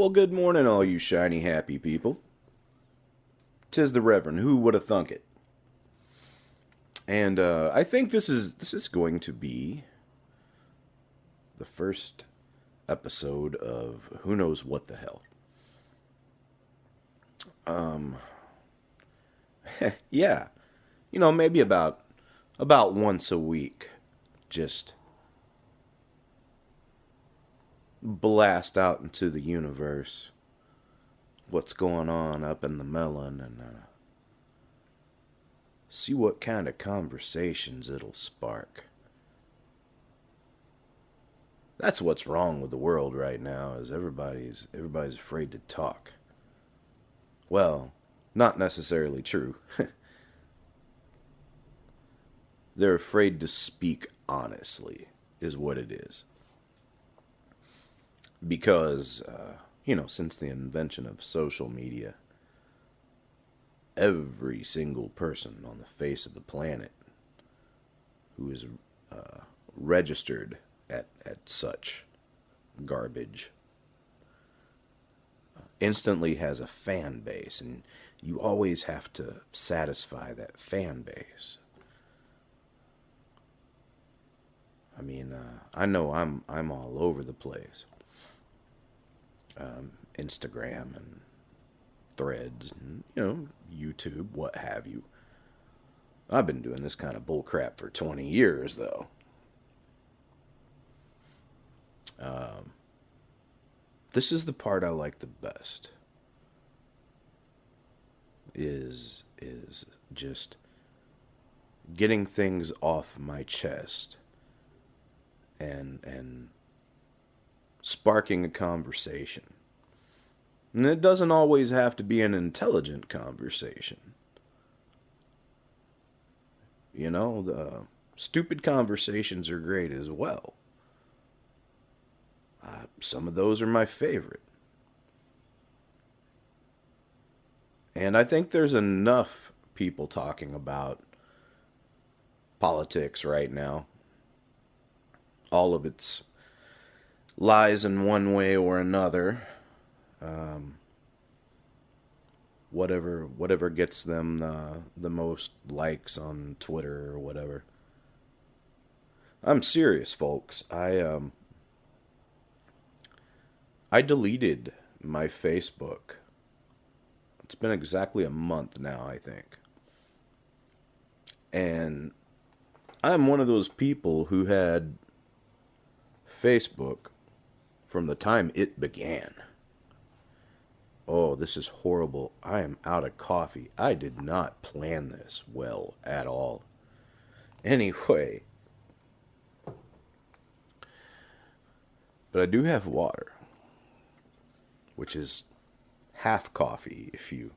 Well, good morning, all you shiny, happy people. 'Tis the Reverend. Who would have thunk it? And I think this is going to be the first episode of who knows what the hell. Um, yeah, maybe about once a week, just blast out into the universe what's going on up in the melon and see what kind of conversations it'll spark. That's what's wrong with the world right now is everybody's afraid to talk. Well, not necessarily true. They're afraid to speak honestly is what it is. Because since the invention of social media, every single person on the face of the planet who is registered at such garbage instantly has a fan base, and you always have to satisfy that fan base. I mean, I know I'm all over the place. Instagram and Threads and YouTube, what have you. I've been doing this kind of bullcrap for 20 years though. This is the part I like the best. Is just getting things off my chest and sparking a conversation. And it doesn't always have to be an intelligent conversation. The stupid conversations are great as well. Some of those are my favorite. And I think there's enough people talking about politics right now. All of its lies in one way or another. Whatever gets them the most likes on Twitter or whatever. I'm serious, folks. I deleted my Facebook. It's been exactly a month now, I think. And I'm one of those people who had Facebook from the time it began. Oh, this is horrible. I am out of coffee. I did not plan this well at all. Anyway. But I do have water. Which is half coffee, if you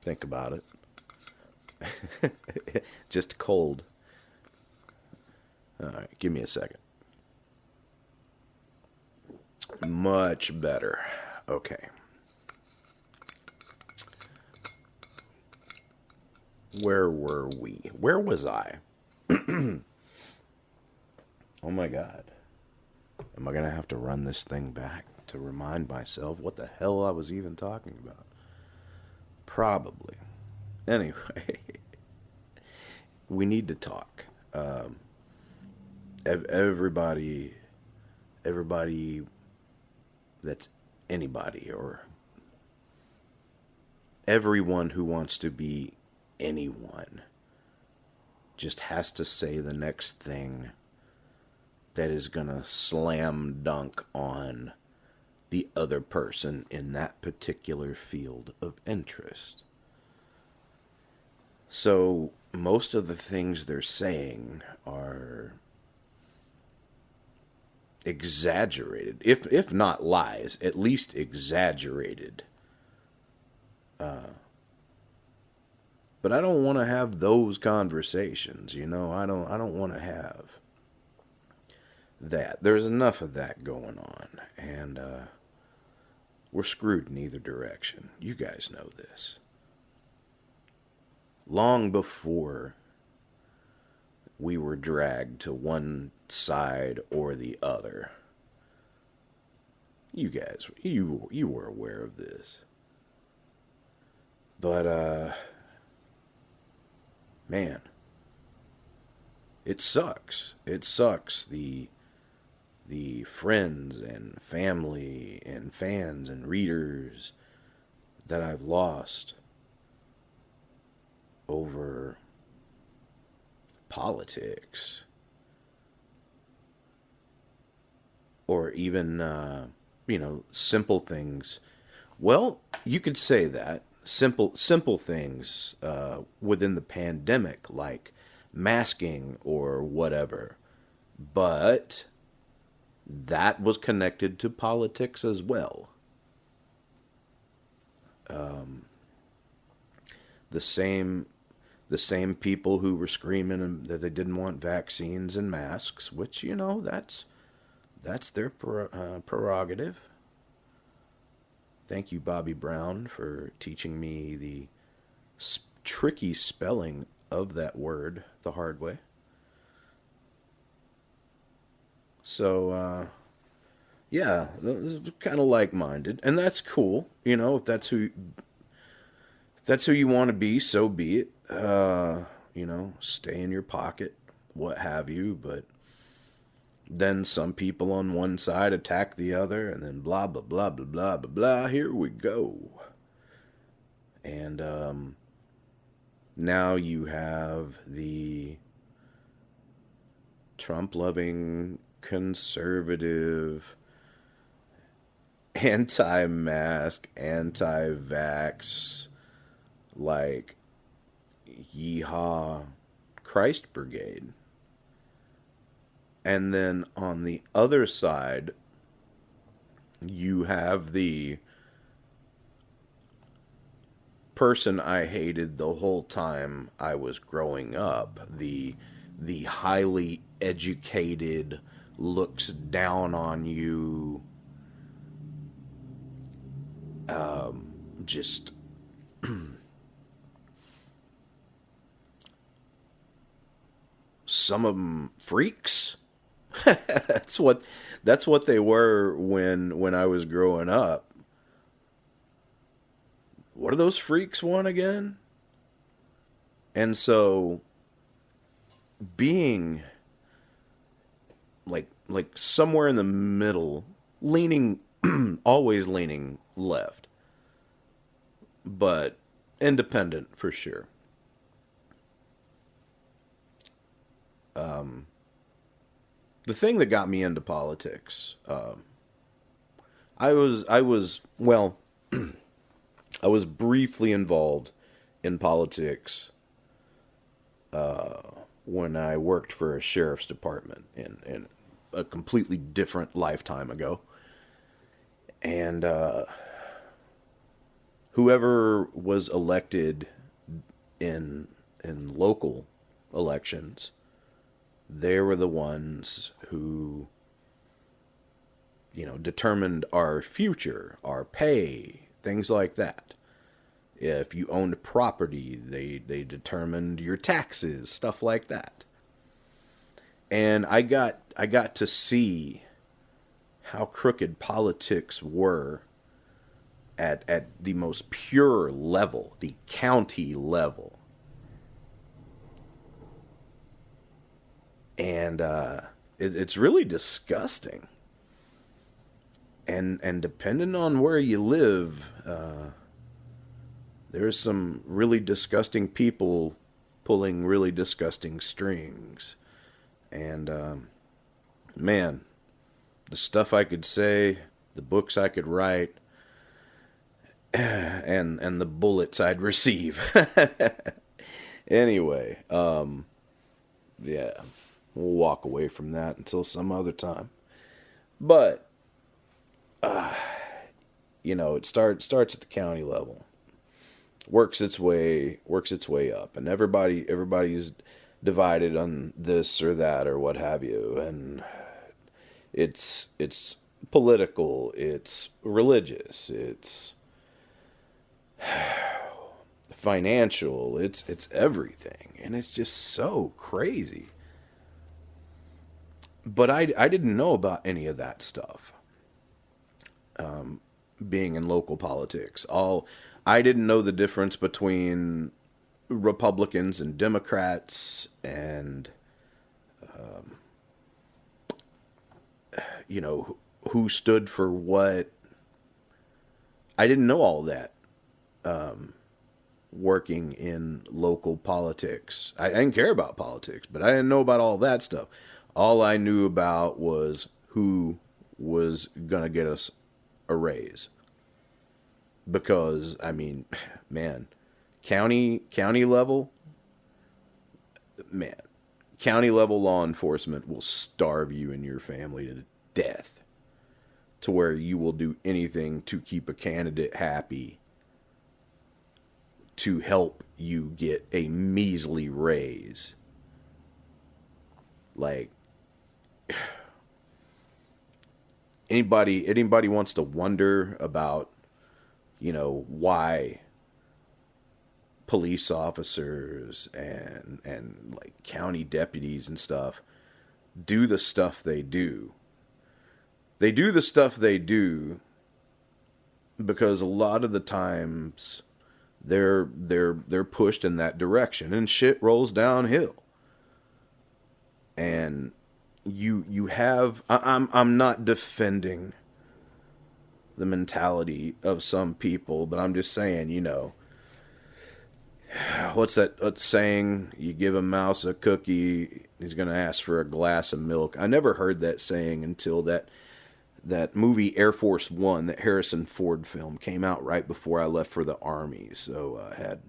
think about it. Just cold. Alright, give me a second. Much better. Okay. Where were we? Where was I? Oh my god. Am I going to have to run this thing back to remind myself what the hell I was even talking about? Probably. Anyway. We need to talk. Everybody that's anybody or everyone who wants to be anyone just has to say the next thing that is gonna slam dunk on the other person in that particular field of interest. So most of the things they're saying are exaggerated, if not lies, at least exaggerated. But I don't want to have those conversations, I don't want to have that. There's enough of that going on, and we're screwed in either direction. You guys know this. Long before we were dragged to one side or the other, you guys, you were aware of this. But man, it sucks. It sucks. The friends and family and fans and readers that I've lost over politics, or even simple things. Well, you could say that simple things within the pandemic, like masking or whatever, but that was connected to politics as well. Um, the same the same people who were screaming that they didn't want vaccines and masks, which that's their prerogative. Thank you, Bobby Brown, for teaching me the tricky spelling of that word the hard way. So, yeah, kind of like-minded, and that's cool. If that's who you want to be, so be it. Stay in your pocket, what have you. But then some people on one side attack the other, and then blah blah blah blah blah blah blah. Here we go. And now you have the Trump-loving conservative, anti-mask, anti-vax, like, yeehaw Christ Brigade. And then on the other side, you have the person I hated the whole time I was growing up, the highly educated, looks down on you, just some of them freaks. that's what they were when I was growing up. What do those freaks want again? And so being like somewhere in the middle, leaning always leaning left, but independent for sure. The thing that got me into politics, I was well, I was briefly involved in politics when I worked for a sheriff's department in a completely different lifetime ago. And whoever was elected in local elections, they were the ones who, determined our future, our pay, things like that. If you owned property, they determined your taxes, stuff like that. And I got to see how crooked politics were at the most pure level, the county level. And it's really disgusting. And depending on where you live, there's some really disgusting people pulling really disgusting strings. And man, the stuff I could say, the books I could write, and the bullets I'd receive. Anyway, yeah, we'll walk away from that until some other time. But it starts at the county level, works its way up, and everybody's divided on this or that or what have you, and it's political, it's religious, it's financial, it's everything, and it's just so crazy. But I didn't know about any of that stuff. being in local politics. I didn't know the difference between Republicans and Democrats, and you know, who stood for what. I didn't know all that. Working in local politics, I didn't care about politics, but I didn't know about all that stuff. All I knew about was who was gonna get us a raise. Because I mean, man, county level, man, county level law enforcement will starve you and your family to death, to where you will do anything to keep a candidate happy, to help you get a measly raise. Like, anybody wants to wonder about, you know, why police officers and like county deputies and stuff do the stuff they do. They do the stuff they do because a lot of the times they're pushed in that direction and shit rolls downhill. And you have, I'm not defending the mentality of some people, but I'm just saying, you know, what's that saying? You give a mouse a cookie, he's going to ask for a glass of milk. I never heard that saying until that movie Air Force One, that Harrison Ford film, came out right before I left for the Army. So I had,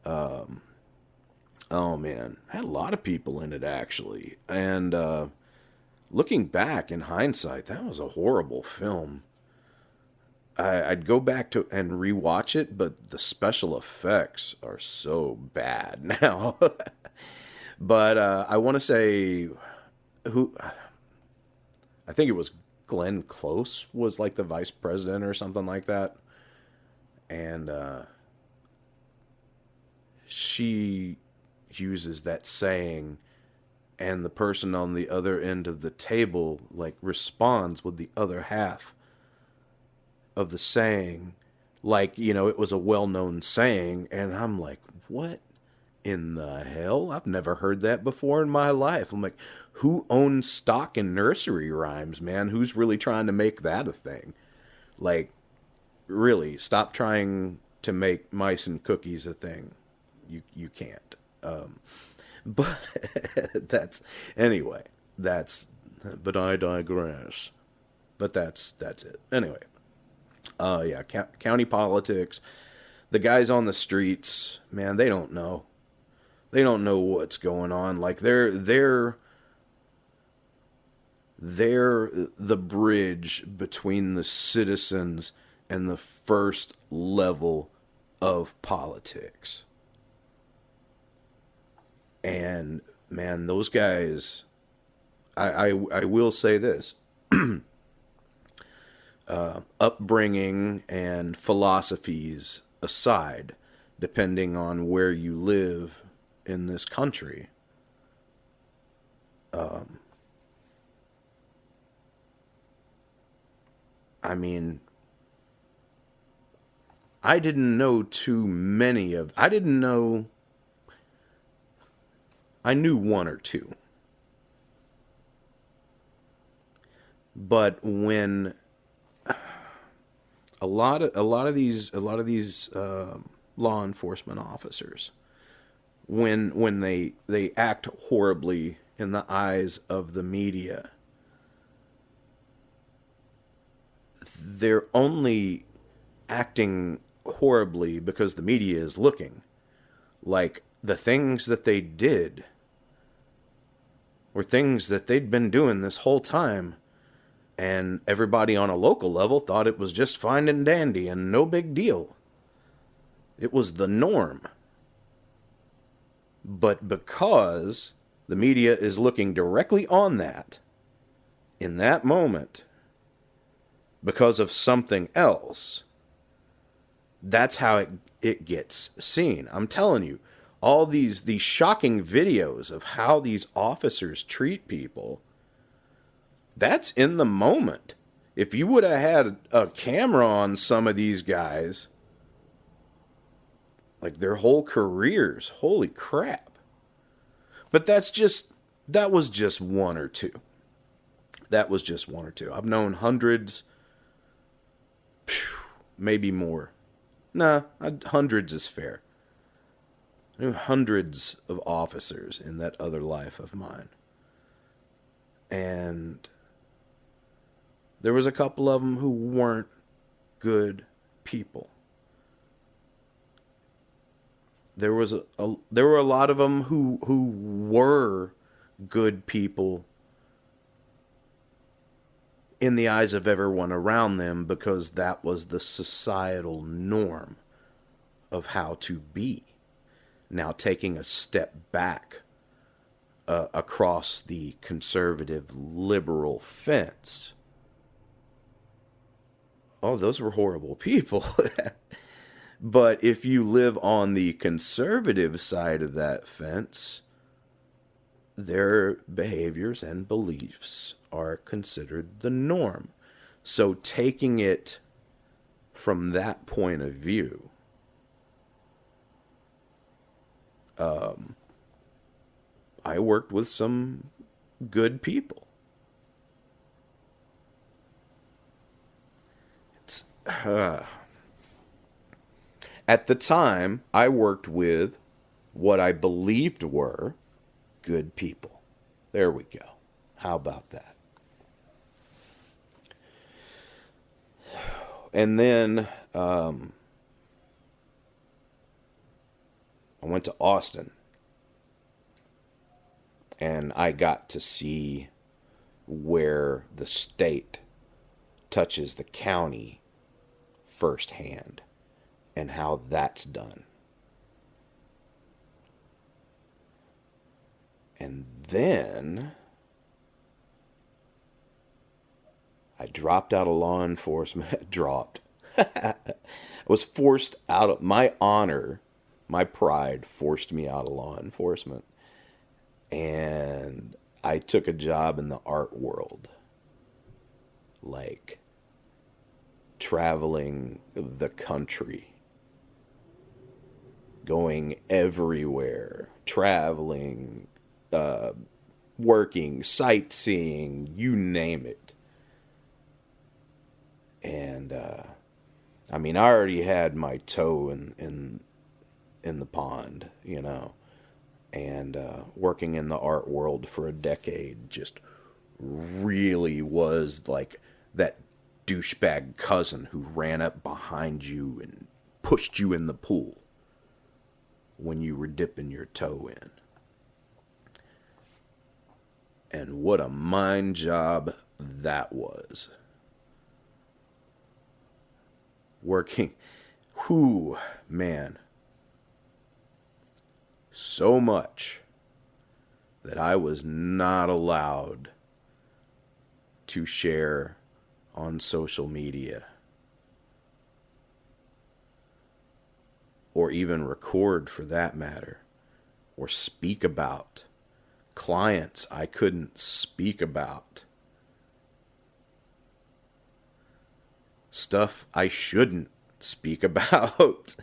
oh man, had a lot of people in it actually. And looking back in hindsight, that was a horrible film. I'd go back to and rewatch it, but the special effects are so bad now. But I want to say, I think it was Glenn Close was like the vice president or something like that. And she uses that saying, and the person on the other end of the table like responds with the other half of the saying, like, you know, it was a well-known saying. And I'm like, what in the hell? I've never heard that before in my life. I'm like, who owns stock in nursery rhymes, man? Who's really trying to make that a thing? Like, really, stop trying to make mice and cookies a thing. You can't. But but I digress. But that's it. Anyway. Yeah, county politics. The guys on the streets, man, they don't know. They don't know what's going on. Like, they're the bridge between the citizens and the first level of politics. And man, those guys, I will say this. Upbringing and philosophies aside, depending on where you live in this country, I mean, I didn't know too many of, I didn't know, I knew one or two. But when a lot of these law enforcement officers, when they act horribly in the eyes of the media, they're only acting horribly because the media is looking. Like, the things that they did were things that they'd been doing this whole time, and everybody on a local level thought it was just fine and dandy and no big deal. It was the norm. But because the media is looking directly on that, in that moment, because of something else, that's how it gets seen. I'm telling you, all these shocking videos of how these officers treat people, that's in the moment. If you would have had a camera on some of these guys, like their whole careers, holy crap. But that was just one or two. That was just one or two. I've known hundreds, maybe more. Nah, hundreds is fair. I knew hundreds of officers in that other life of mine. And there was a couple of them who weren't good people. There were a lot of them who were good people in the eyes of everyone around them, because that was the societal norm of how to be. Now, taking a step back across the conservative liberal fence, oh, those were horrible people. But if you live on the conservative side of that fence, their behaviors and beliefs are considered the norm. So taking it from that point of view, I worked with some good people. At the time, I worked with what I believed were good people. There we go. How about that? And then I went to Austin, and I got to see where the state touches the county firsthand and how that's done. And then I dropped out of law enforcement. I was forced out of my honor, my pride forced me out of law enforcement. And I took a job in the art world. Like traveling the country. Going everywhere. Traveling, working, sightseeing, you name it. And I mean, I already had my toe in the pond, you know. And working in the art world for a decade just really was like that douchebag cousin who ran up behind you and pushed you in the pool when you were dipping your toe in. And what a mind job that was. Working, man. So much that I was not allowed to share on social media or even record, for that matter, or speak about. Clients I couldn't speak about. Stuff I shouldn't speak about.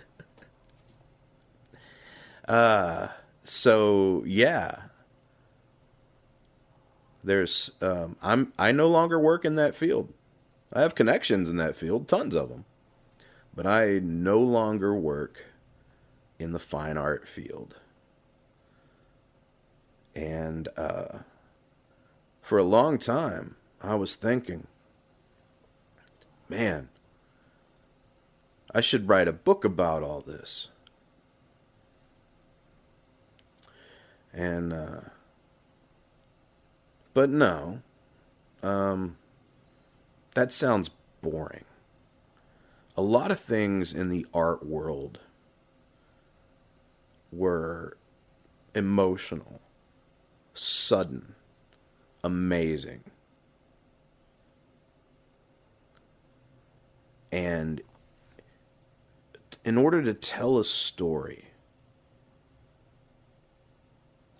So yeah, there's, I no longer work in that field. I have connections in that field, tons of them, but I no longer work in the fine art field. And, for a long time, I was thinking, man, I should write a book about all this. And, but no, that sounds boring. A lot of things in the art world were emotional, sudden, amazing. And in order to tell a story,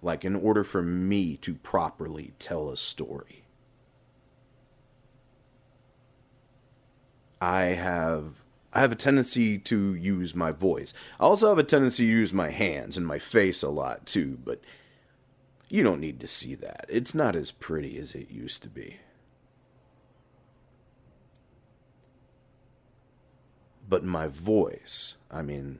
like in order for me to properly tell a story, I have I have a tendency to use my voice. I also have a tendency to use my hands and my face a lot too, but you don't need to see that. It's not as pretty as it used to be. But my voice, I mean,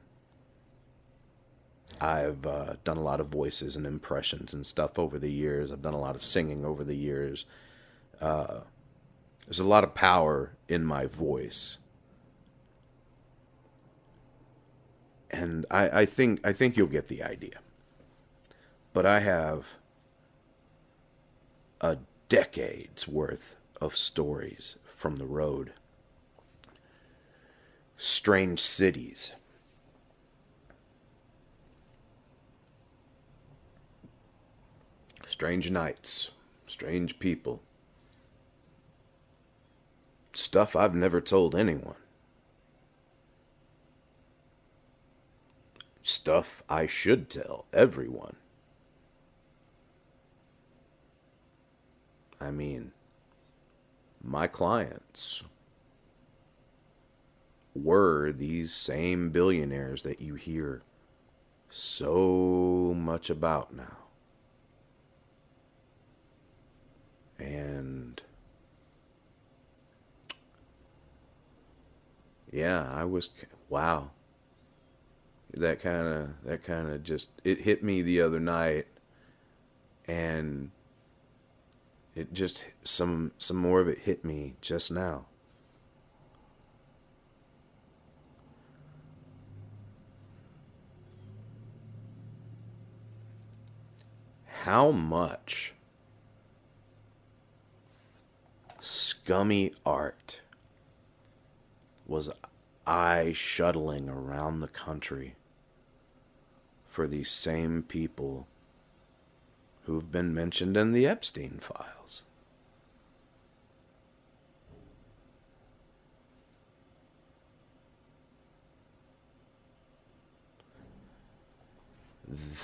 I've done a lot of voices and impressions and stuff over the years. I've done a lot of singing over the years. Uh, there's a lot of power in my voice, and I think you'll get the idea. But I have a decade's worth of stories from the road, strange cities, strange nights, strange people, stuff I've never told anyone, stuff I should tell everyone. I mean, my clients were these same billionaires that you hear so much about now. And yeah, I was wow. That kind of just it hit me the other night, and it just some more of it hit me just now. How much scummy art was I shuttling around the country for these same people who've been mentioned in the Epstein files?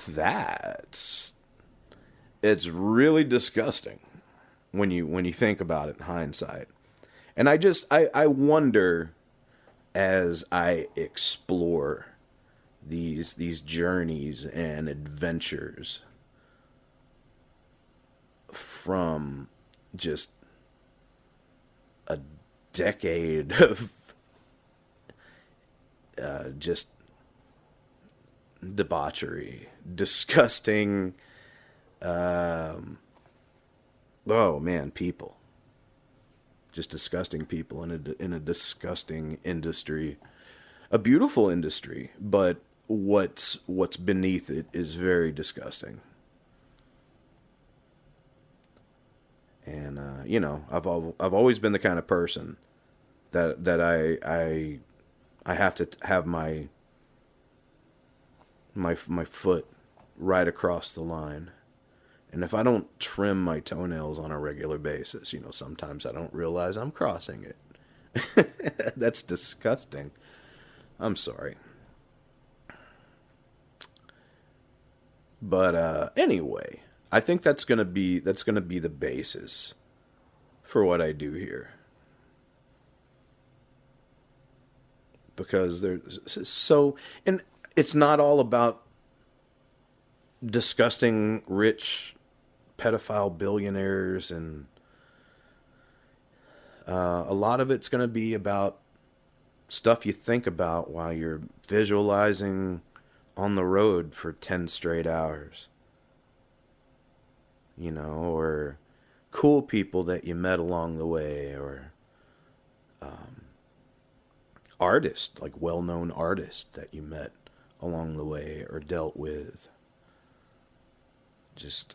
That's it's really disgusting when you think about it in hindsight. And I wonder as I explore these journeys and adventures from just a decade of just debauchery, disgusting. Um, oh man, people, just disgusting people in a disgusting industry, a beautiful industry, but what's beneath it is very disgusting. And I've always been the kind of person that I have to have my foot right across the line. And if I don't trim my toenails on a regular basis, sometimes I don't realize I'm crossing it. That's disgusting. I'm sorry. But anyway, I think that's gonna be the basis for what I do here. Because there's so and it's not all about disgusting rich pedophile billionaires, and a lot of it's going to be about stuff you think about while you're visualizing on the road for 10 straight hours, or cool people that you met along the way, or um, artists, like well-known artists that you met along the way or dealt with. Just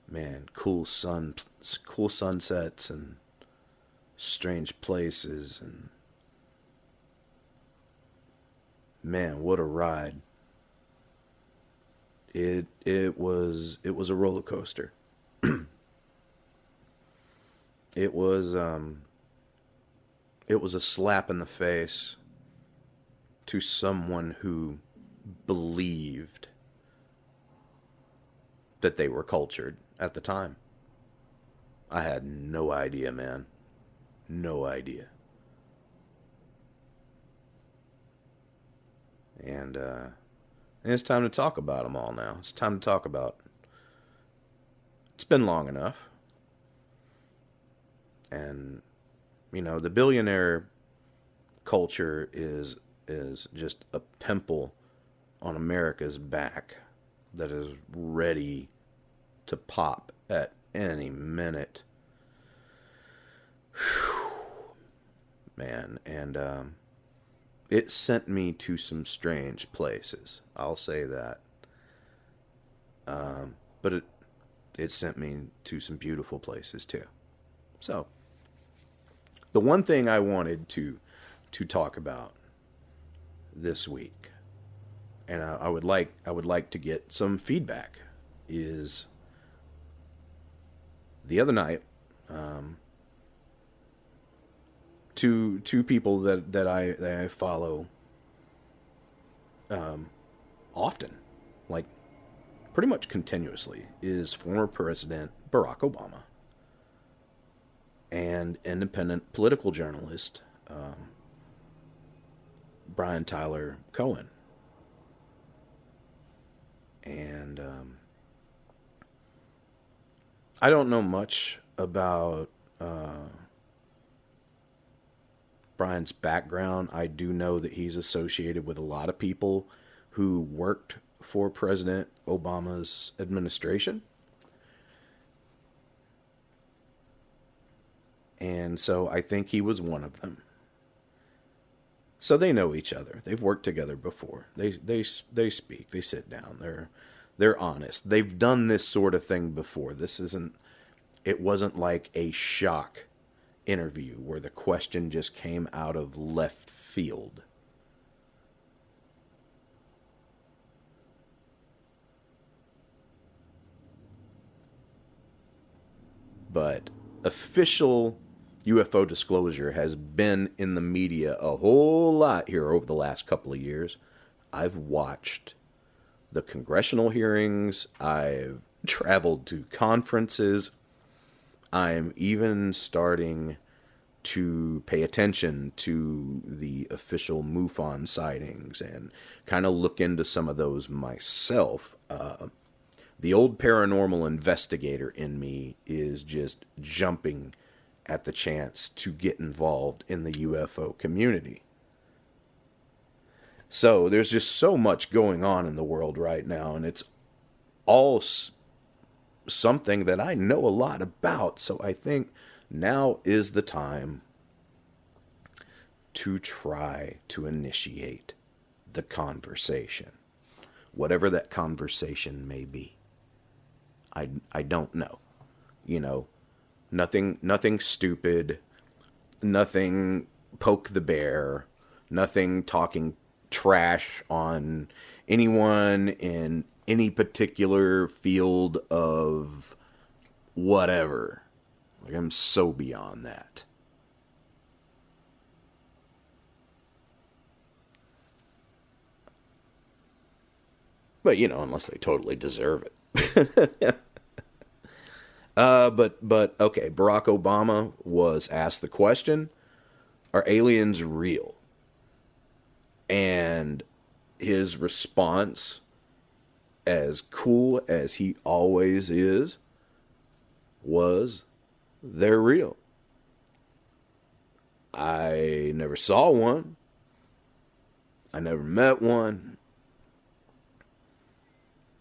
man, cool sunsets and strange places, and man, what a ride. It was a roller coaster. It was it was a slap in the face to someone who believed that they were cultured at the time. I had no idea, man. No idea. And it's time to talk about them all now. It's time to talk about. It's been long enough. And, the billionaire culture is just a pimple on America's back that is ready to pop at any minute. Whew. Man, and it sent me to some strange places. I'll say that. But it sent me to some beautiful places too. So, the one thing I wanted to talk about this week, and I would like to get some feedback, is the other night, two people that I follow often, like pretty much continuously, is former President Barack Obama and independent political journalist Brian Tyler Cohen. And I don't know much about Brian's background. I do know that he's associated with a lot of people who worked for President Obama's administration. And so I think he was one of them. So they know each other. They've worked together before. They speak. They sit down. They're honest. They've done this sort of thing before. It wasn't like a shock interview where the question just came out of left field. But official UFO disclosure has been in the media a whole lot here over the last couple of years. I've watched the congressional hearings. I've traveled to conferences. I'm even starting to pay attention to the official MUFON sightings and kind of look into some of those myself. The old paranormal investigator in me is just jumping at the chance to get involved in the UFO community. So there's just so much going on in the world right now, and it's all something that I know a lot about. So I think now is the time to try to initiate the conversation, whatever that conversation may be. I don't know. Nothing stupid, nothing poke the bear, nothing talking trash on anyone in any particular field of whatever. Like, I'm so beyond that. But, unless they totally deserve it. But okay, Barack Obama was asked the question, are aliens real? And his response, as cool as he always is, was, they're real. I never saw one. I never met one.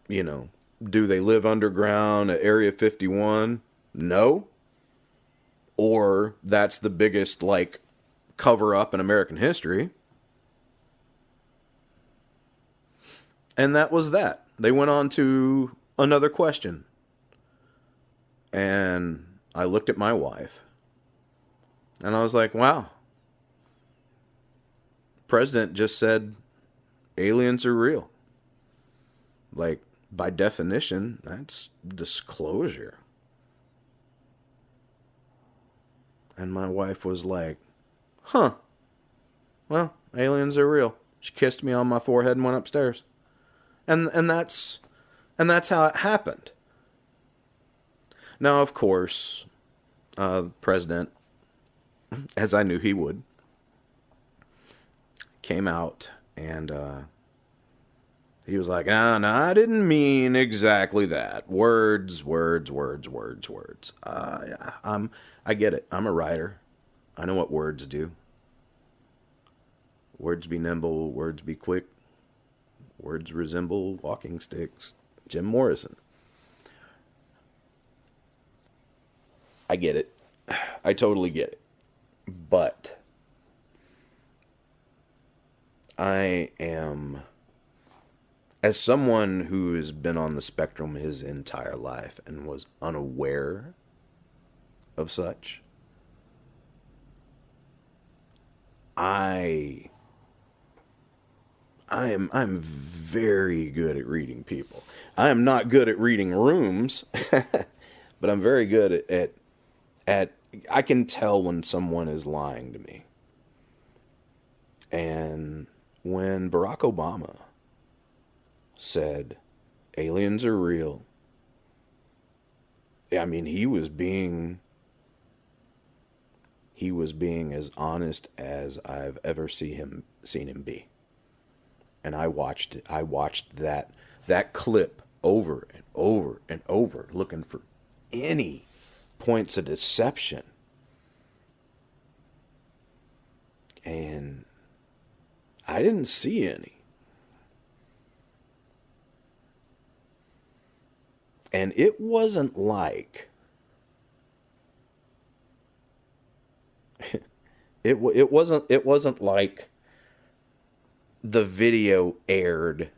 Do they live underground at Area 51? No. Or that's the biggest, cover up in American history. And that was that. They went on to another question. And I looked at my wife. And I was like, wow. President just said aliens are real. By definition, that's disclosure. And my wife was like, huh. Well, aliens are real. She kissed me on my forehead and went upstairs. And that's how it happened. Now, of course, the president, as I knew he would, came out and He was like, "Ah, no, I didn't mean exactly that. Words, words, words, words, words." I get it. I'm a writer. I know what words do. Words be nimble, words be quick, words resemble walking sticks. Jim Morrison. I get it. I totally get it. But I am, as someone who has been on the spectrum his entire life and was unaware of such, I I'm very good at reading people. I am not good at reading rooms, but I'm very good at I can tell when someone is lying to me. And when Barack Obama said aliens are real, I mean he was being as honest as I've ever seen him be. And I watched it. I watched that clip over and over and over, looking for any points of deception. And I didn't see any. And it wasn't like it wasn't like the video aired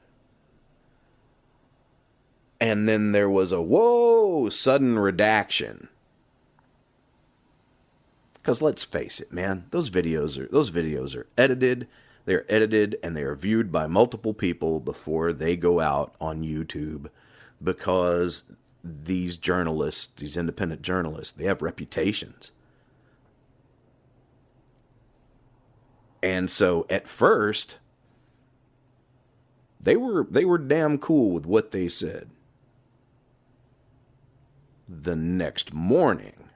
and then there was a whoa sudden redaction. Because let's face it, man, those videos are edited. They're edited and they are viewed by multiple people before they go out on YouTube, because these journalists, these independent journalists, they have reputations. And so at first, they were damn cool with what they said. The next morning,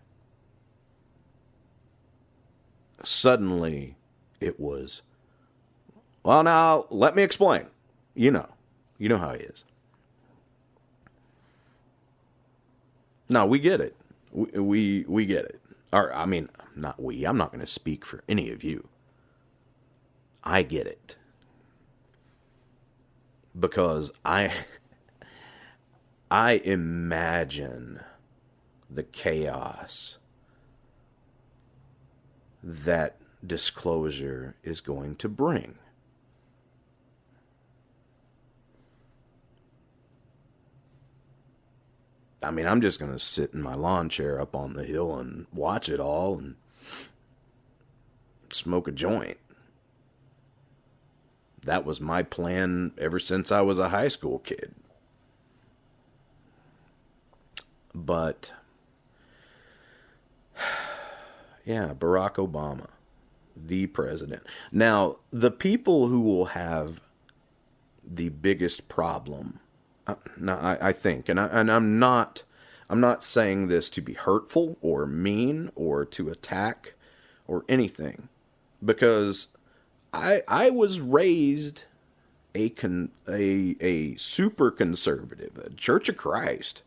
suddenly it was, well, now let me explain. You know how he is. No, we get it. We get it. Or I mean, not we. I'm not going to speak for any of you. I get it. Because I imagine the chaos that disclosure is going to bring. I mean, I'm just going to sit in my lawn chair up on the hill and watch it all and smoke a joint. That was my plan ever since I was a high school kid. But, yeah, Barack Obama, the president. Now, the people who will have the biggest problem, I think, and I'm not saying this to be hurtful or mean or to attack or anything, because I was raised a super conservative, a Church of Christ.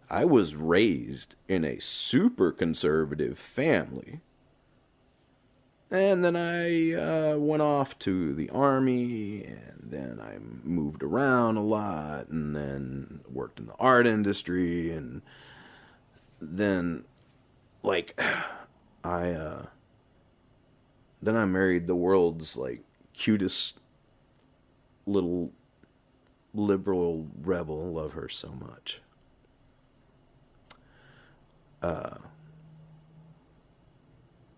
I was raised in a super conservative family. And then I went off to the Army, and then I moved around a lot, and then worked in the art industry, and then, like, I married the world's, like, cutest little liberal rebel. Love her so much.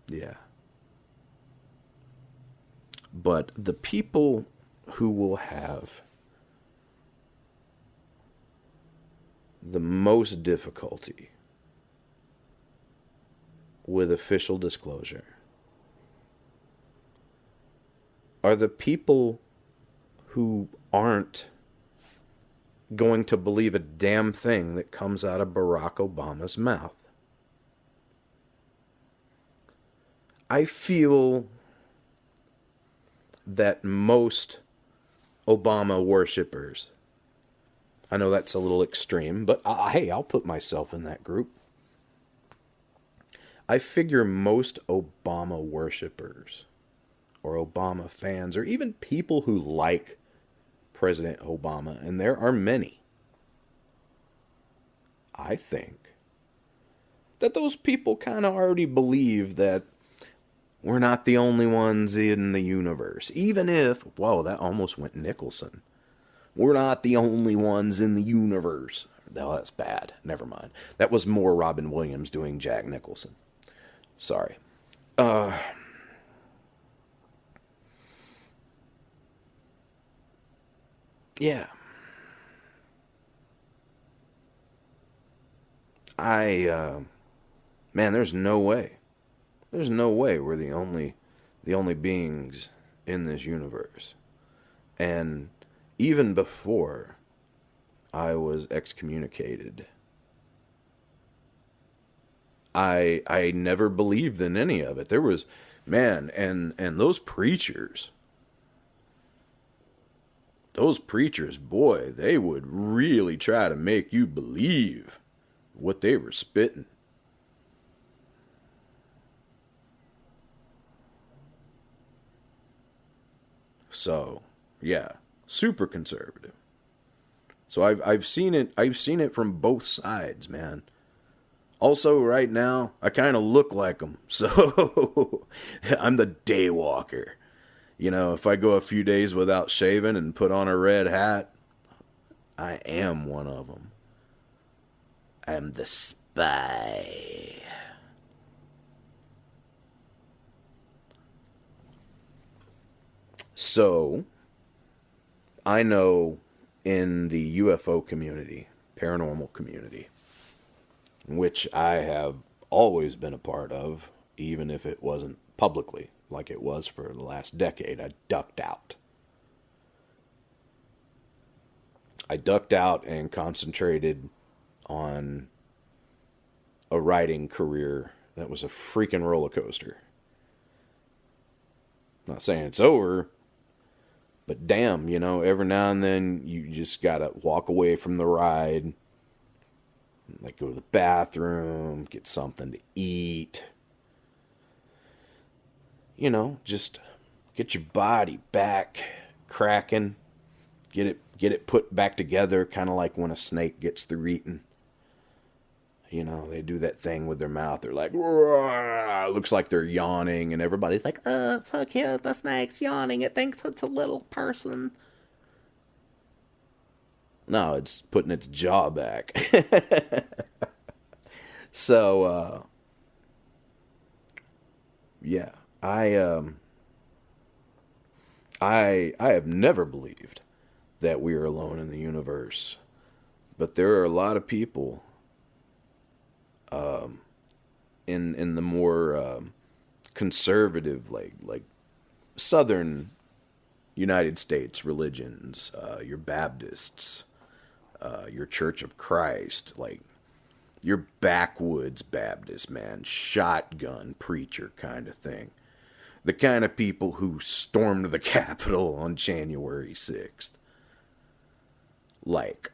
Yeah. But the people who will have the most difficulty with official disclosure are the people who aren't going to believe a damn thing that comes out of Barack Obama's mouth. I feel that most Obama worshippers. I know that's a little extreme, but hey, I'll put myself in that group. I figure most Obama worshippers or Obama fans or even people who like President Obama, and there are many, I think that those people kind of already believe that we're not the only ones in the universe. Even if, whoa, that almost went Nicholson. We're not the only ones in the universe. No, that's bad. Never mind. That was more Robin Williams doing Jack Nicholson. Sorry. Yeah. Man, there's no way. There's no way we're the only beings in this universe. And even before I was excommunicated, I never believed in any of it. There was, man, and those preachers, boy, they would really try to make you believe what they were spitting. So, yeah, super conservative. So I've seen it from both sides, man. Also, right now, I kind of look like them. So I'm the daywalker. If I go a few days without shaving and put on a red hat, I am one of them. I'm the spy. So, I know in the UFO community, paranormal community, which I have always been a part of, even if it wasn't publicly like it was for the last decade. I ducked out. I ducked out and concentrated on a writing career that was a freaking roller coaster. I'm not saying it's over, but damn, every now and then you just gotta walk away from the ride, like go to the bathroom, get something to eat. Just get your body back cracking, get it put back together, kind of like when a snake gets through eating. They do that thing with their mouth. They're like, it looks like they're yawning, and everybody's like, it's so cute, the snake's yawning. It thinks it's a little person. No, it's putting its jaw back. So, yeah, I have never believed that we are alone in the universe, but there are a lot of people um, in the more conservative, like southern United States religions, your Baptists, your Church of Christ, like your backwoods Baptist, man, shotgun preacher kind of thing. The kind of people who stormed the Capitol on January 6th. Like,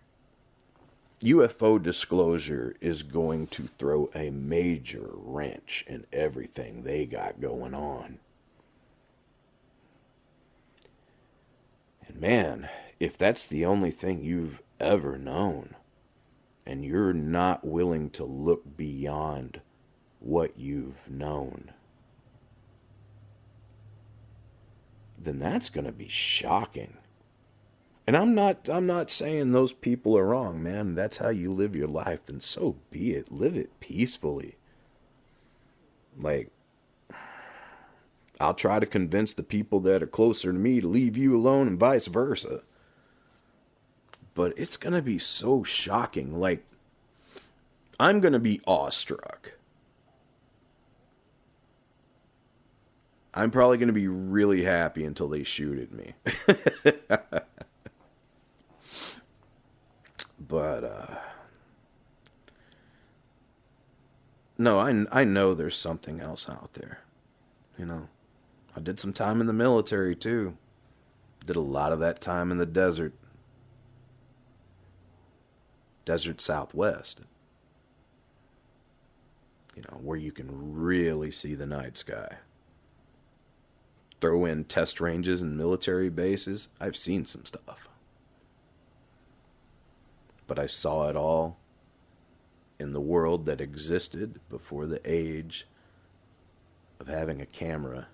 UFO disclosure is going to throw a major wrench in everything they got going on. And man, if that's the only thing you've ever known, and you're not willing to look beyond what you've known, then that's going to be shocking. And I'm not saying those people are wrong, man. That's how you live your life, then so be it. Live it peacefully. Like, I'll try to convince the people that are closer to me to leave you alone and vice versa. But it's going to be so shocking. Like, I'm going to be awestruck. I'm probably going to be really happy until they shoot at me. But, no, I know there's something else out there. I did some time in the military, too. Did a lot of that time in the desert. Desert Southwest. You know, where you can really see the night sky. Throw in test ranges and military bases. I've seen some stuff. But I saw it all in the world that existed before the age of having a camera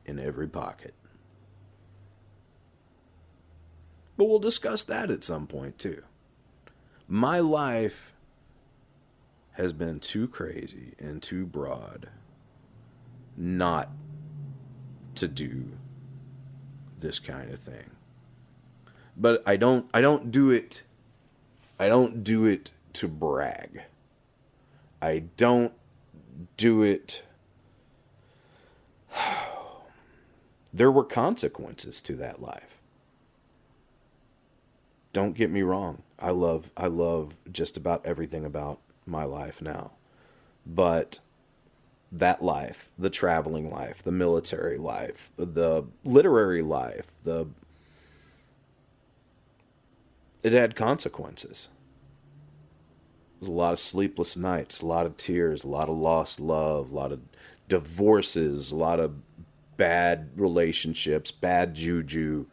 in every pocket. But we'll discuss that at some point too. My life has been too crazy and too broad not to do this kind of thing. But I don't do it to brag. I don't do it. There were consequences to that life. Don't get me wrong. I love just about everything about my life now. But that life, the traveling life, the military life, the literary life, it had consequences. There's a lot of sleepless nights, a lot of tears, a lot of lost love, a lot of divorces, a lot of bad relationships, bad juju,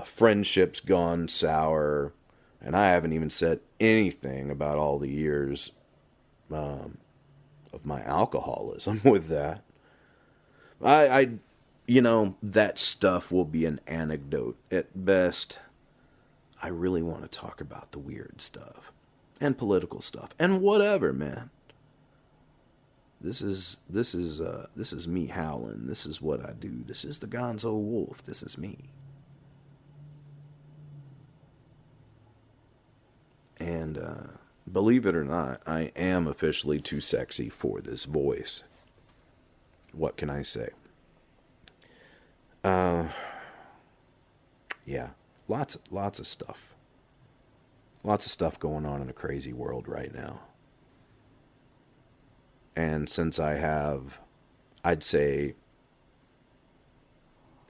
friendships gone sour, and I haven't even said anything about all the years of my alcoholism with that. That stuff will be an anecdote at best. I really want to talk about the weird stuff and political stuff and whatever, man. This is me howling. This is what I do. This is the Gonzo Wolf. This is me. And believe it or not, I am officially too sexy for this voice. What can I say? Yeah, lots of stuff. Lots of stuff going on in a crazy world right now. And since I have, I'd say,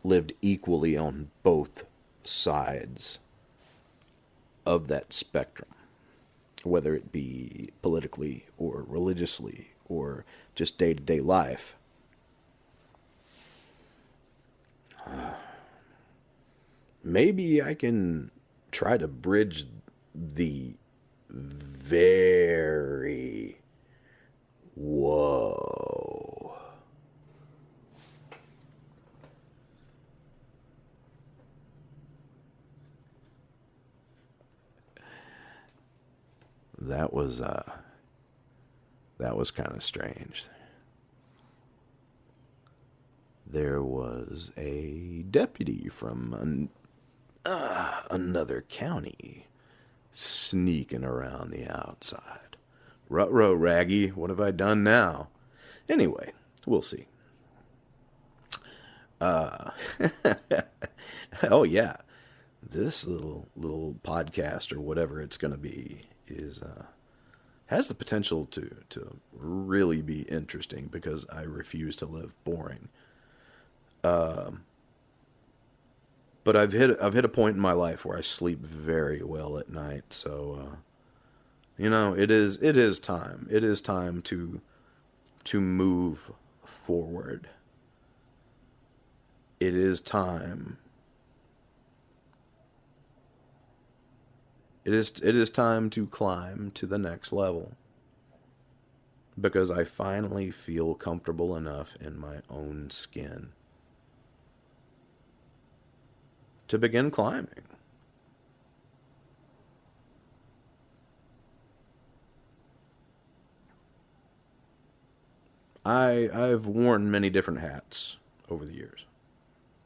lived equally on both sides of that spectrum, whether it be politically or religiously or just day-to-day life, maybe I can try to bridge the very whoa. That was kind of strange. There was a deputy from another county sneaking around the outside. Ruh-roh, Raggy, what have I done now? Anyway, we'll see. Oh yeah, this little podcast or whatever it's going to be is has the potential to really be interesting because I refuse to live boring. But I've hit a point in my life where I sleep very well at night, so it is time. It is time to move forward. It is time. It is time to climb to the next level. Because I finally feel comfortable enough in my own skin to begin climbing. I've worn many different hats over the years.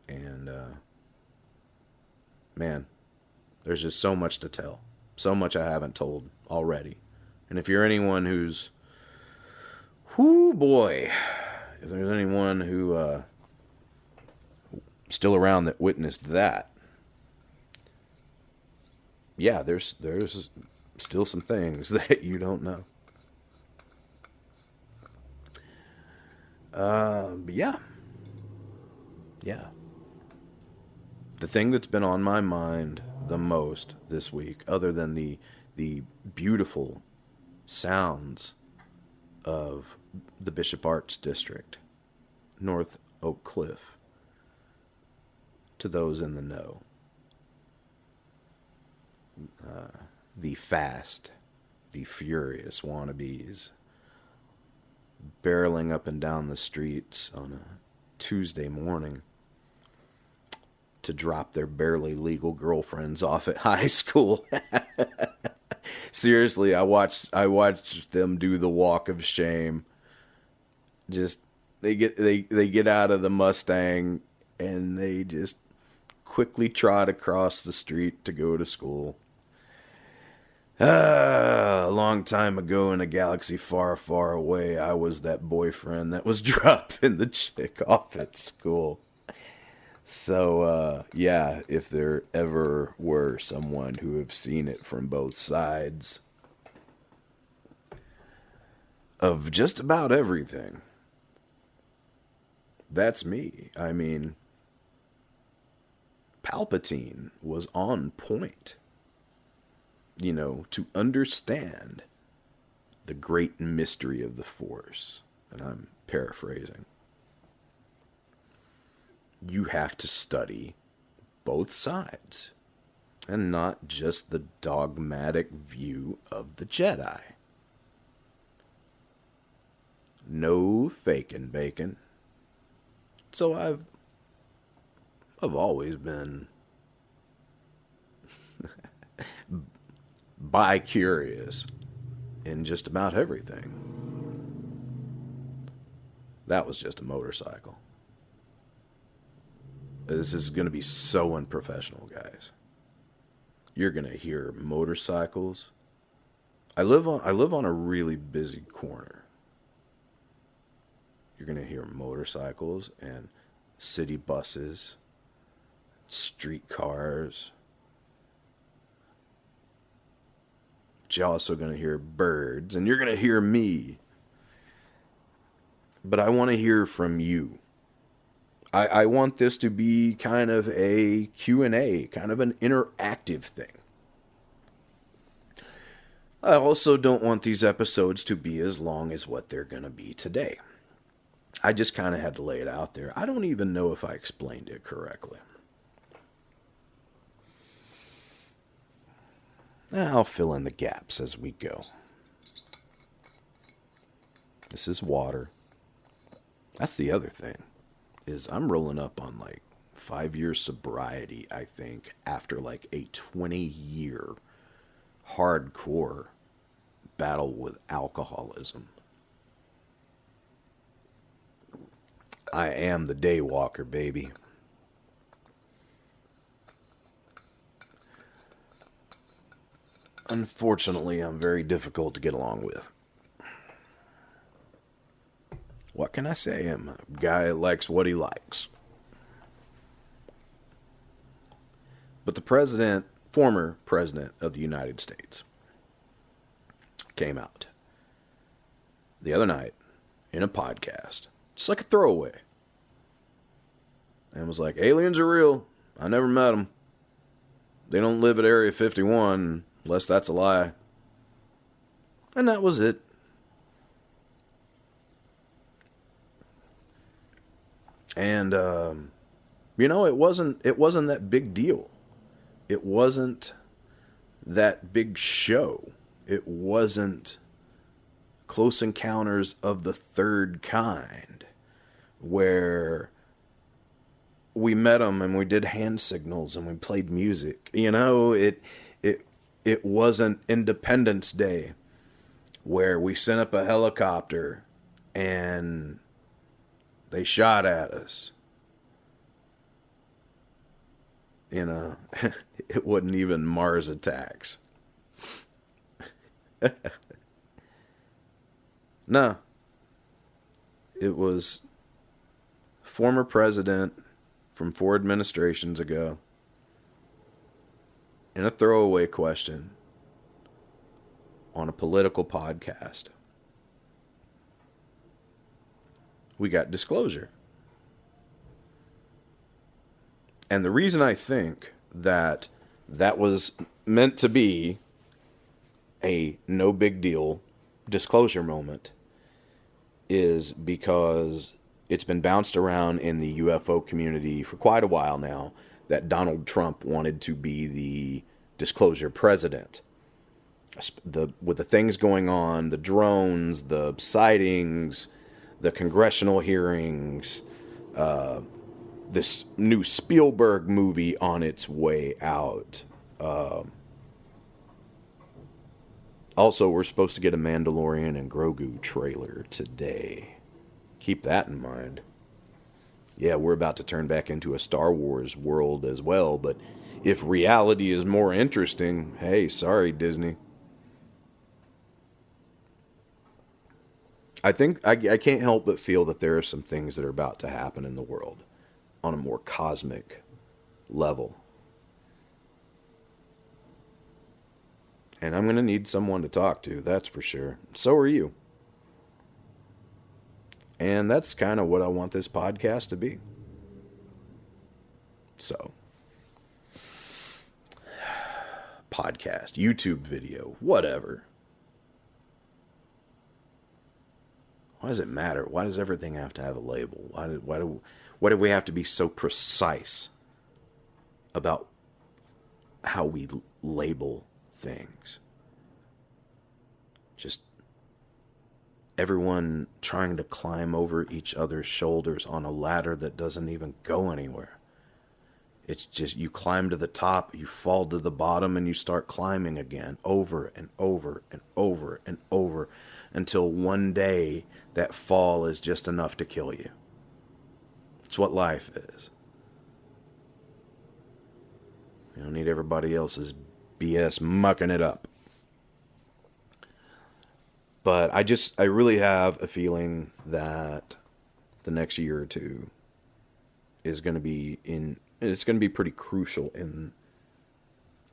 And, man, there's just so much to tell. So much I haven't told already. And if you're anyone who's... whoo boy. If there's anyone who still around that witnessed that, yeah, there's still some things that you don't know. But yeah. The thing that's been on my mind the most this week, other than the beautiful sounds of the Bishop Arts District, North Oak Cliff, to those in the know, the fast, the furious wannabes barreling up and down the streets on a Tuesday morning to drop their barely legal girlfriends off at high school. Seriously, I watched them do the walk of shame. Just they get out of the Mustang and they just quickly trot across the street to go to school. A long time ago in a galaxy far, far away, I was that boyfriend that was dropping the chick off at school. So, yeah, if there ever were someone who have seen it from both sides of just about everything, that's me. I mean, Palpatine was on point, you know, to understand the great mystery of the Force. And I'm paraphrasing. You have to study both sides and not just the dogmatic view of the Jedi. No faking bacon. So I've always been bi-curious in just about everything. That was just a motorcycle. This is going to be so unprofessional, guys. You're going to hear motorcycles. I live on a really busy corner. You're going to hear motorcycles and city buses, streetcars. But you're also going to hear birds, and you're going to hear me. But I want to hear from you. I want this to be kind of a Q&A, kind of an interactive thing. I also don't want these episodes to be as long as what they're going to be today. I just kind of had to lay it out there. I don't even know if I explained it correctly. I'll fill in the gaps as we go. This is water. That's the other thing, is I'm rolling up on like 5 years sobriety, I think, after like a 20-year hardcore battle with alcoholism. I am the day walker, baby. Unfortunately, I'm very difficult to get along with. What can I say? I'm a guy that likes what he likes. But the president, former president of the United States, came out the other night in a podcast, just like a throwaway, and was like, aliens are real. I never met them. They don't live at Area 51, unless that's a lie. And that was it. And, you know, it wasn't that big deal. It wasn't that big show. It wasn't Close Encounters of the Third Kind, where we met them and we did hand signals and we played music. You know, it wasn't Independence Day, where we sent up a helicopter and they shot at us. You know, it wasn't even Mars Attacks. No. It was former president from 4 administrations ago in a throwaway question on a political podcast. We got disclosure. And the reason I think that that was meant to be a no big deal disclosure moment is because it's been bounced around in the UFO community for quite a while now that Donald Trump wanted to be the disclosure president. With the things going on, the drones, the sightings, the congressional hearings, this new Spielberg movie on its way out. Also, we're supposed to get a Mandalorian and Grogu trailer today. Keep that in mind. Yeah, we're about to turn back into a Star Wars world as well, but if reality is more interesting, hey, sorry, Disney. I think I can't help but feel that there are some things that are about to happen in the world on a more cosmic level. And I'm going to need someone to talk to, that's for sure. So are you. And that's kind of what I want this podcast to be. So, podcast, YouTube video, whatever. Why does it matter? Why does everything have to have a label? Why do we have to be so precise about how we label things? Just everyone trying to climb over each other's shoulders on a ladder that doesn't even go anywhere. It's just you climb to the top, you fall to the bottom, and you start climbing again over and over and over and over until one day that fall is just enough to kill you. It's what life is. You don't need everybody else's BS mucking it up. But I really have a feeling that the next year or two is going to be it's going to be pretty crucial in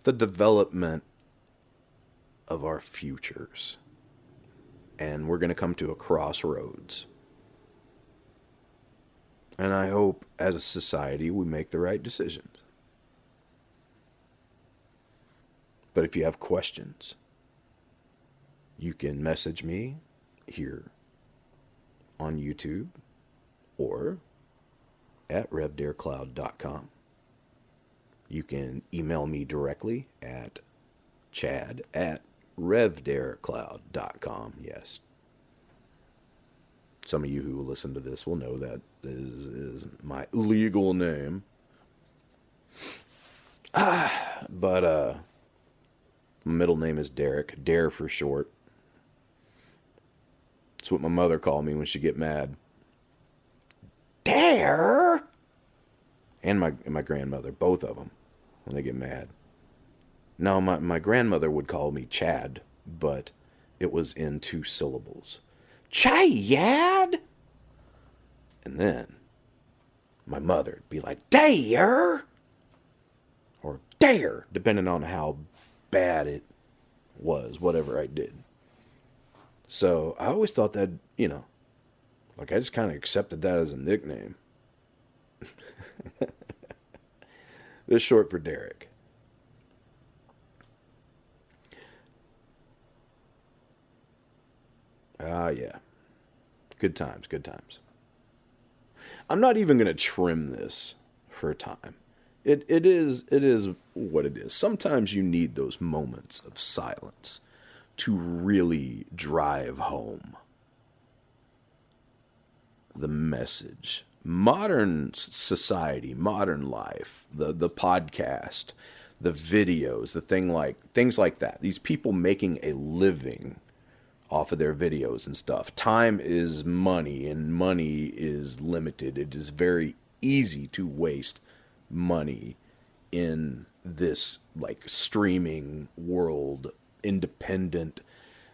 the development of our futures. And we're going to come to a crossroads. And I hope as a society we make the right decisions. But if you have questions, you can message me here on YouTube or at revdarecloud.com. You can email me directly at chad@revdarecloud.com. Yes. Some of you who listen to this will know that is my legal name. But my middle name is Derek. Dare for short. It's what my mother called me when she get mad. Dare! And my grandmother, both of them, when they get mad. No, my grandmother would call me Chad, but it was in 2 syllables. Chad! And then my mother would be like, Dare! Or Dare, depending on how bad it was, whatever I did. So I always thought that, like I just kind of accepted that as a nickname. It's short for Derek. Yeah. Good times, good times. I'm not even going to trim this for time. It is what it is. Sometimes you need those moments of silence to really drive home the message. Modern society, modern life, the podcast, the videos, things like that. These people making a living off of their videos and stuff. Time is money, and money is limited. It is very easy to waste money in this streaming world, independent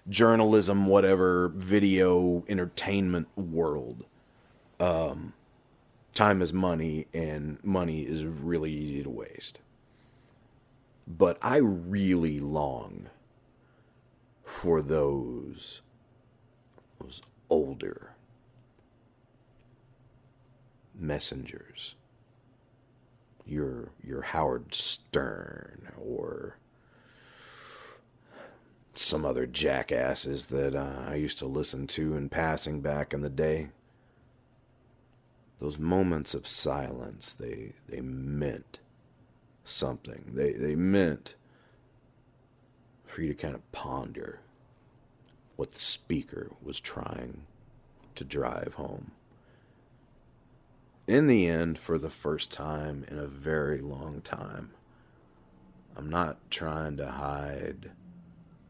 journalism, whatever, video entertainment world. Time is money, and money is really easy to waste. But I really long for those older messengers. your Howard Stern or some other jackasses that I used to listen to in passing back in the day. Those moments of silence, they meant something. They meant for you to kind of ponder what the speaker was trying to drive home. In the end, for the first time in a very long time, I'm not trying to hide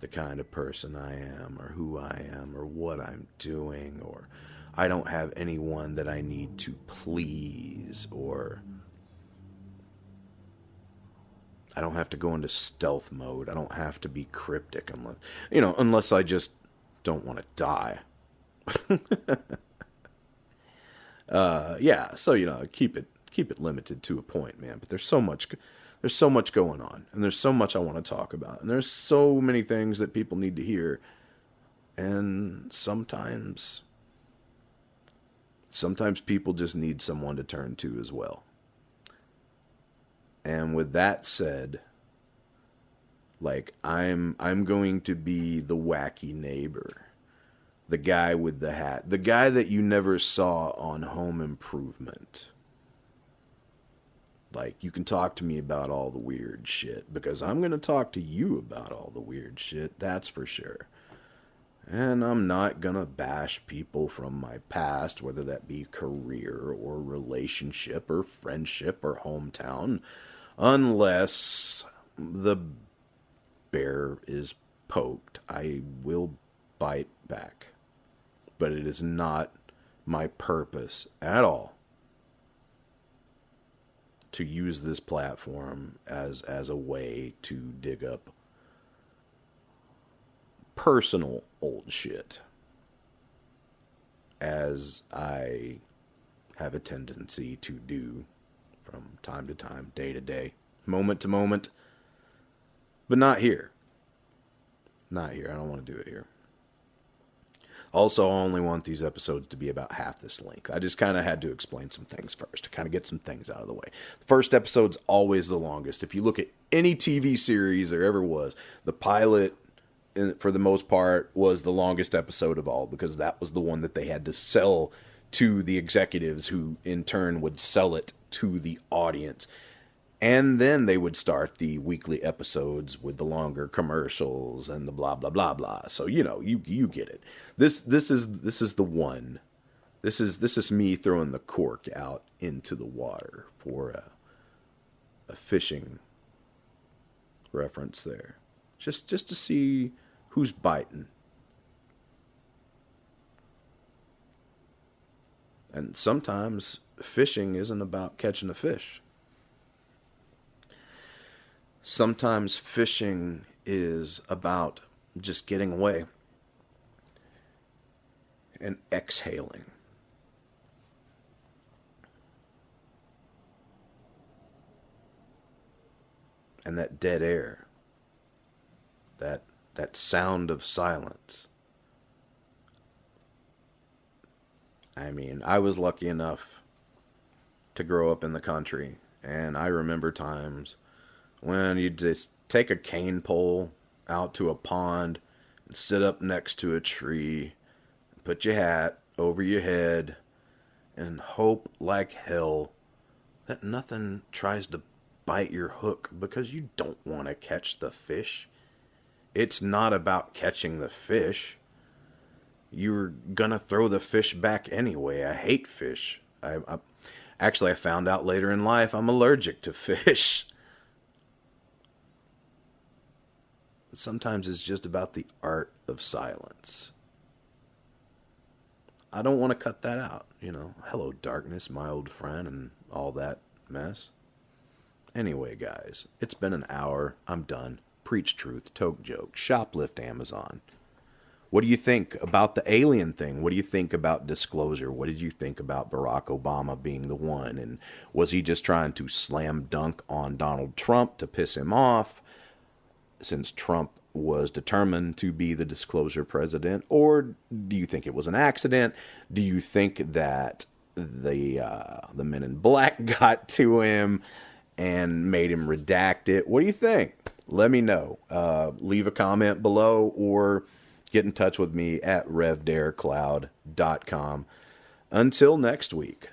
the kind of person I am or who I am or what I'm doing, or I don't have anyone that I need to please, or I don't have to go into stealth mode. I don't have to be cryptic unless I just don't want to die. Yeah, so keep it limited to a point, man. But there's so much going on, and there's so much I want to talk about, and there's so many things that people need to hear, and sometimes people just need someone to turn to as well. And with that said, like I'm going to be the wacky neighbor. The guy with the hat. The guy that you never saw on Home Improvement. Like, you can talk to me about all the weird shit, because I'm going to talk to you about all the weird shit, that's for sure. And I'm not going to bash people from my past, whether that be career or relationship or friendship or hometown, unless the bear is poked. I will bite back. But it is not my purpose at all to use this platform as a way to dig up personal old shit, as I have a tendency to do from time to time, day to day, moment to moment. But not here. Not here. I don't want to do it here. Also, I only want these episodes to be about half this length. I just kind of had to explain some things first to kind of get some things out of the way. The first episode's always the longest. If you look at any TV series there ever was, the pilot, for the most part, was the longest episode of all, because that was the one that they had to sell to the executives, who in turn would sell it to the audience. And then they would start the weekly episodes with the longer commercials and the blah blah blah blah. So you get it. This is the one. This is me throwing the cork out into the water for a fishing reference there, just to see who's biting. And sometimes fishing isn't about catching a fish. Sometimes fishing is about just getting away and exhaling. And that dead air, that sound of silence. I mean, I was lucky enough to grow up in the country, and I remember times when you just take a cane pole out to a pond and sit up next to a tree, put your hat over your head, and hope like hell that nothing tries to bite your hook, because you don't want to catch the fish. It's not about catching the fish. You're gonna throw the fish back anyway. I hate fish. I found out later in life I'm allergic to fish. Sometimes it's just about the art of silence. I don't want to cut that out, Hello, darkness, my old friend, and all that mess. Anyway, guys, it's been an hour. I'm done. Preach truth, toke joke, shoplift Amazon. What do you think about the alien thing? What do you think about disclosure? What did you think about Barack Obama being the one? And was he just trying to slam dunk on Donald Trump to piss him off, since Trump was determined to be the disclosure president? Or do you think it was an accident? Do you think that the men in black got to him and made him redact it. What do you think? Let me know. Leave a comment below or get in touch with me at revdarecloud.com. Until next week,